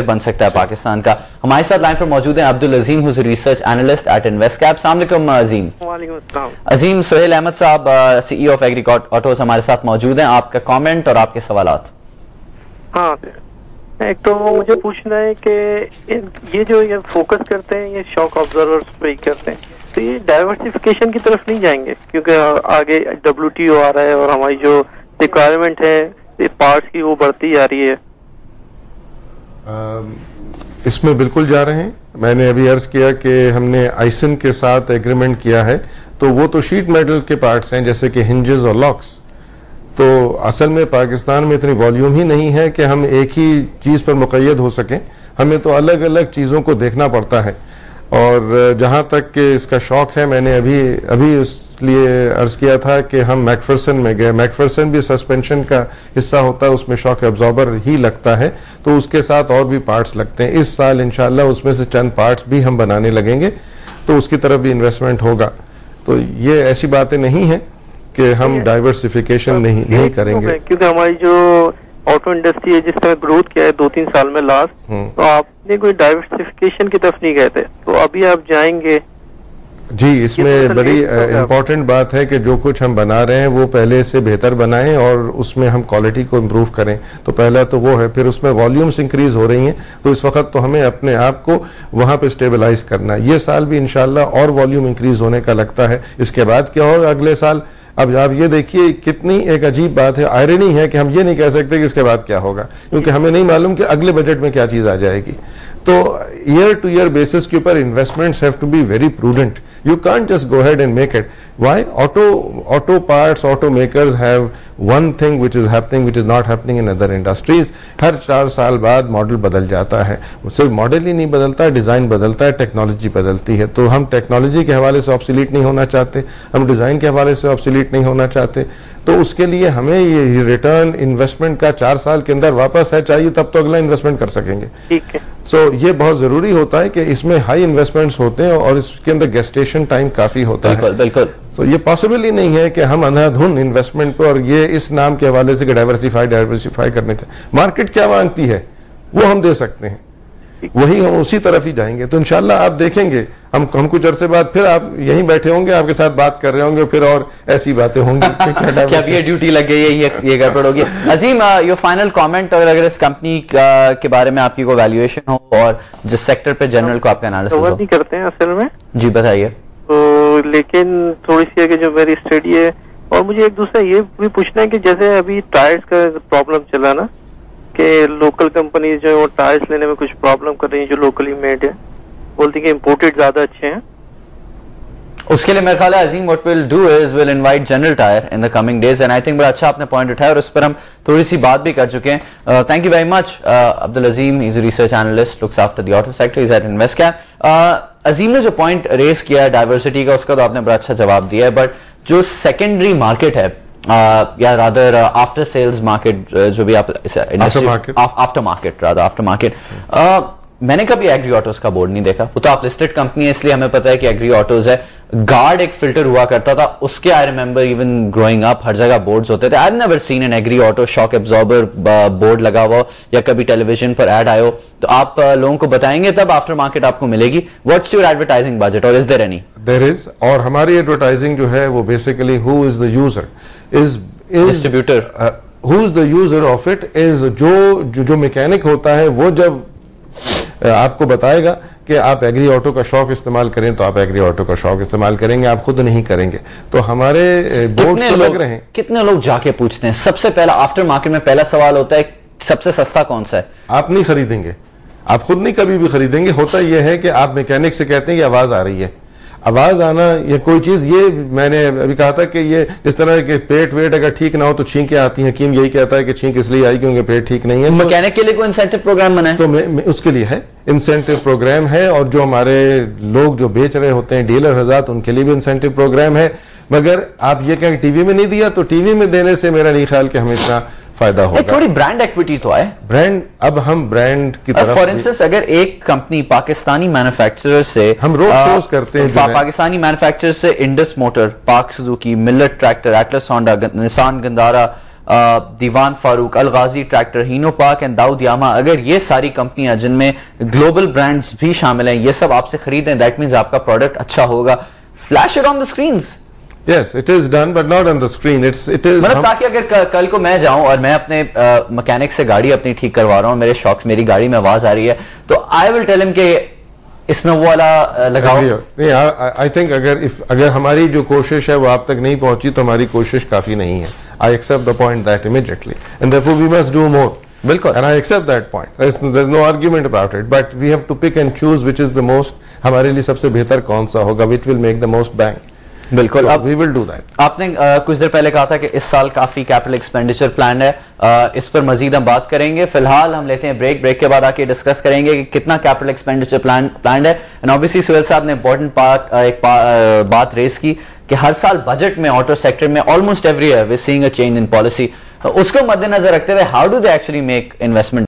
بن سکتا ہے پاکستان کا. ہمارے ساتھ لائن پر موجود ہیں Abdul Azim who's a research analyst at InvestCap. السلام علیکم عظیم. وعلیکم السلام. عظیم، سہیل احمد صاحب CEO of Agri Autos ہمارے ساتھ موجود ہیں. آپ کا کامنٹ اور آپ کے سوالات. ہاں، ایک تو مجھے پوچھنا ہے کہ یہ جو یہ فوکس کرتے ہیں یہ شاک آبزرورز پہ ہی کرتے ہیں، تو یہ ڈائیورسفیکیشن کی طرف نہیں جائیں گے؟ کیونکہ آگے WTO آ رہا ہے اور ہماری جو ریکوائرمنٹ ہے پارٹس کی وہ بڑھتی جا رہی ہے. اس میں بالکل جا رہے ہیں. میں نے ابھی عرض کیا کہ ہم نے آئسن کے ساتھ ایگریمنٹ کیا ہے، تو وہ تو شیٹ میٹل کے پارٹس ہیں جیسے کہ ہنجز اور لاکس. تو اصل میں پاکستان میں اتنی والیوم ہی نہیں ہے کہ ہم ایک ہی چیز پر مقید ہو سکیں. ہمیں تو الگ الگ چیزوں کو دیکھنا پڑتا ہے. اور جہاں تک کہ اس کا شوق ہے، میں نے ابھی اس لیے عرض کیا تھا کہ ہم میکفرسن میں گئے. میکفرسن بھی سسپینشن کا حصہ ہوتا ہے، اس میں شاک ابزاربر ہی لگتا ہے، تو اس کے ساتھ اور بھی پارٹس لگتے ہیں. اس سال انشاءاللہ اس میں سے چند پارٹس بھی ہم بنانے لگیں گے، تو اس کی طرف بھی انویسٹمنٹ ہوگا. تو یہ ایسی باتیں نہیں ہیں کہ ہم ڈائیورسفیکیشن نہیں کریں گے. کیونکہ ہماری جو آٹو انڈسٹری ہے جس طرح گروتھ کیا ہے 2-3 سال میں لاسٹ، تو آپ نے کوئی ڈائیورسفیکیشن کی طرف نہیں گئے تھے، تو ابھی آپ جائیں گے؟ جی، اس میں بڑی امپورٹنٹ بات ہے کہ جو کچھ ہم بنا رہے ہیں وہ پہلے سے بہتر بنائیں اور اس میں ہم کوالٹی کو امپروو کریں. تو پہلا تو وہ ہے، پھر اس میں والیومز انکریز ہو رہی ہیں، تو اس وقت تو ہمیں اپنے آپ کو وہاں پہ سٹیبلائز کرنا ہے. یہ سال بھی انشاءاللہ اور والیوم انکریز ہونے کا لگتا ہے. اس کے بعد کیا ہوگا اگلے سال؟ اب آپ یہ دیکھیے کتنی ایک عجیب بات ہے، آئرنی ہے کہ ہم یہ نہیں کہہ سکتے کہ اس کے بعد کیا ہوگا، کیونکہ ہمیں نہیں معلوم کہ اگلے بجٹ میں کیا چیز آ جائے گی. تو ایئر ٹو ایئر بیسس کے اوپر investments have to be very prudent. You can't just go ahead and make it. Why? Auto parts, auto makers have one thing which is happening, which is not happening in other industries. ہر 4 سال بعد model بدل جاتا ہے. صرف model ہی نہیں بدلتا، design بدلتا ہے، ٹیکنالوجی بدلتی ہے. تو ہم ٹیکنالوجی کے حوالے سے آبسلیٹ نہیں ہونا چاہتے، ہم ڈیزائن کے حوالے سے آبسلیٹ نہیں ہونا چاہتے. تو اس کے لیے ہمیں یہ ریٹرن انویسٹمنٹ کا 4 سال کے اندر واپس ہے چاہیے، تب تو اگلا انویسٹمنٹ کر سکیں گے. ٹھیک ہے. سو یہ بہت ضروری ہوتا ہے کہ اس میں ہائی انویسٹمنٹس ہوتے ہیں اور اس کے اندر گیسٹیشن ٹائم کافی ہوتا ہے. بالکل. سو یہ پاسبل ہی نہیں ہے کہ ہم اندھا دھن انویسٹمنٹ کو اور یہ اس نام کے حوالے سے کہ ڈائیورسفائی کرنے چاہیے. مارکیٹ کیا مانگتی ہے وہ ہم دے سکتے ہیں، وہی ہم اسی طرف ہی جائیں گے. تو انشاءاللہ آپ دیکھیں گے ہم کچھ عرصے بعد پھر آپ یہیں بیٹھے ہوں گے، آپ کے ساتھ بات کر رہے ہوں گے، پھر اور ایسی باتیں ہوں گی کہ اب یہ ڈیوٹی لگ گئی ہے، یہ گڑبڑ ہوگی. عظیم، یور فائنل کامنٹ اگر اس کمپنی کے بارے میں آپ کی کوئی ویلیویشن ہو اور جس سیکٹر پہ جنرل کو آپ کا انالیسس ہو. نہیں کرتے ہیں اصل میں. جی بتائیے. تو لیکن تھوڑی سی ہے کہ جو میری اسٹڈی ہے، اور مجھے ایک دوسرا یہ بھی پوچھنا ہے کہ جیسے ابھی ٹائرز کا پرابلم چلا نا، کہ لوکل کمپنیز جو ہے وہ ٹائرز لینے میں کچھ پرابلم کر رہی ہیں جو لوکلی میڈ ہے، بولتی کہ امپورٹڈ زیادہ اچھے ہیں. اس کے لیے میرا خیال ہے عظیم what we'll do is we'll invite General Tyre in the coming days and I think بڑا اچھا آپ نے پوائنٹ اٹھایا اور اس پر ہم تھوڑی سی بات بھی کر چکے ہیں. Thank you very much Abdul Azim. he's a research analyst, looks after the auto sector, he's at InvestCap. عظیم نے جو پوائنٹ ریز کیا ہے ڈائیورسٹی کا، اس کا تو آپ نے بڑا اچھا جواب دیا ہے. بٹ جو سیکنڈری مارکیٹ ہے یا رادر آفٹر سیلز مارکیٹ، جو بھی آپ آفٹر مارکیٹ، میں نے کبھی ایگری آٹوز کا بورڈ نہیں دیکھا. وہ تو آپ لسٹڈ کمپنی ہے اس لیے ہمیں پتا ہے کہ ایگری آٹوز ہے. گارڈ ایک فلٹر ہوا کرتا تھا، اس کے I remember even growing up ہر جگہ بورڈز ہوتے تھے. I never seen an Agri Auto shock absorber board لگا ہوا یا کبھی ٹیلی ویژن پر ایڈ آئے ہو. تو آپ لوگوں کو بتائیں گے تب آفٹر مارکیٹ آپ کو ملے گی. واٹس یور ایڈورٹائزنگ بجٹ اور از دیر اینی؟ دیر از. اور ہماری ایڈورٹائزنگ جو ہے وہ basically who is the user, is distributor, who is the user of it, is جو میکینک ہوتا ہے وہ جب آپ کو بتائے گا کہ آپ ایگری آٹو کا شوق استعمال کریں تو آپ ایگری آٹو کا شوق استعمال کریں گے، آپ خود نہیں کریں گے. تو ہمارے بورڈ تو لگ رہے ہیں. کتنے لوگ جا کے پوچھتے ہیں؟ سب سے پہلا آفٹر مارکیٹ میں پہلا سوال ہوتا ہے سب سے سستا کون سا ہے؟ آپ نہیں خریدیں گے، آپ خود نہیں کبھی بھی خریدیں گے. ہوتا یہ ہے کہ آپ میکینک سے کہتے ہیں کہ آواز آ رہی ہے. آواز آنا یہ کوئی چیز، یہ میں نے ابھی کہا تھا کہ یہ جس طرح کہ پیٹ ویٹ اگر ٹھیک نہ ہو تو چھینکیں آتی ہیں. حکیم یہی کہتا ہے کہ چھینک اس لیے آئی کیونکہ پیٹ ٹھیک نہیں ہے. میکینک کے لیے کوئی انسینٹو پروگرام بنا ہے؟ تو اس کے لیے ہے انسینٹو پروگرام ہے، اور جو ہمارے لوگ جو بیچ رہے ہوتے ہیں ڈیلر حضرات، ان کے لیے بھی انسینٹو پروگرام ہے. مگر آپ یہ کہیں ٹی وی میں نہیں دیا، تو ٹی وی میں دینے سے میرا نہیں خیال کہ ہمیں اتنا فائدہ ہوگا. تھوڑی برانڈ ایکویٹی تو ہے. برانڈ، اب ہم برانڈ کی طرف، فار انسٹنس اگر ایک کمپنی پاکستانی مینوفیکچرر سے، ہم روڈ شوز کرتے ہیں پاکستانی مینوفیکچرر سے Indus Motor, Pak Suzuki, Millat Tractor, Atlas Honda, Nissan Gandhara, Dewan Farooq, الغازی tractor, ہینو پاک اینڈ داؤد یاما, اگر یہ ساری کمپنیاں جن میں گلوبل برانڈز بھی شامل ہیں یہ سب آپ سے خریدیں, دیٹ مینز آپ کا پروڈکٹ اچھا ہوگا. Flash it on the screens. Yes, it is done, but not on the screen. It is. مطلب تاکہ اگر کل کو میں جاؤں اور میں اپنے مکینک سے گاڑی اپنی ٹھیک کروا رہا ہوں, میرے شوق میری گاڑی میں آواز آ رہی ہے, تو I will tell him کہ اس میں وہ والا لگاؤ. I think اگر ہماری جو کوشش ہے وہ آپ تک نہیں پہنچی تو ہماری کوشش کافی نہیں ہے. I accept the point that immediately, and therefore we must do more. بالکل. And I accept that point. There's no argument about it. But we have to pick and choose which is the most, ہمارے لیے سب سے بہتر کون سا ہوگا, which will make the most bang. بالکل. اب we will do that. آپ نے کچھ دیر پہلے کہا تھا کہ اس سال کافی کیپٹل ایکسپینڈیچر پلان ہے, اس پر مزید ہم بات کریں گے. فی الحال ہم لیتے ہیں بریک, بریک کے بعد آ کے ڈسکس کریں گے کہ کتنا کیپٹل ایکسپینڈیچر پلانڈ ہے. اینڈ اوبیسلی سہیل صاحب نے امپورٹنٹ ایک بات ریز کی کہ ہر سال بجٹ میں آٹو سیکٹر میں almost every year we seeing a change in policy. اس کو مد نظر رکھتے ہوئے how do they actually make investment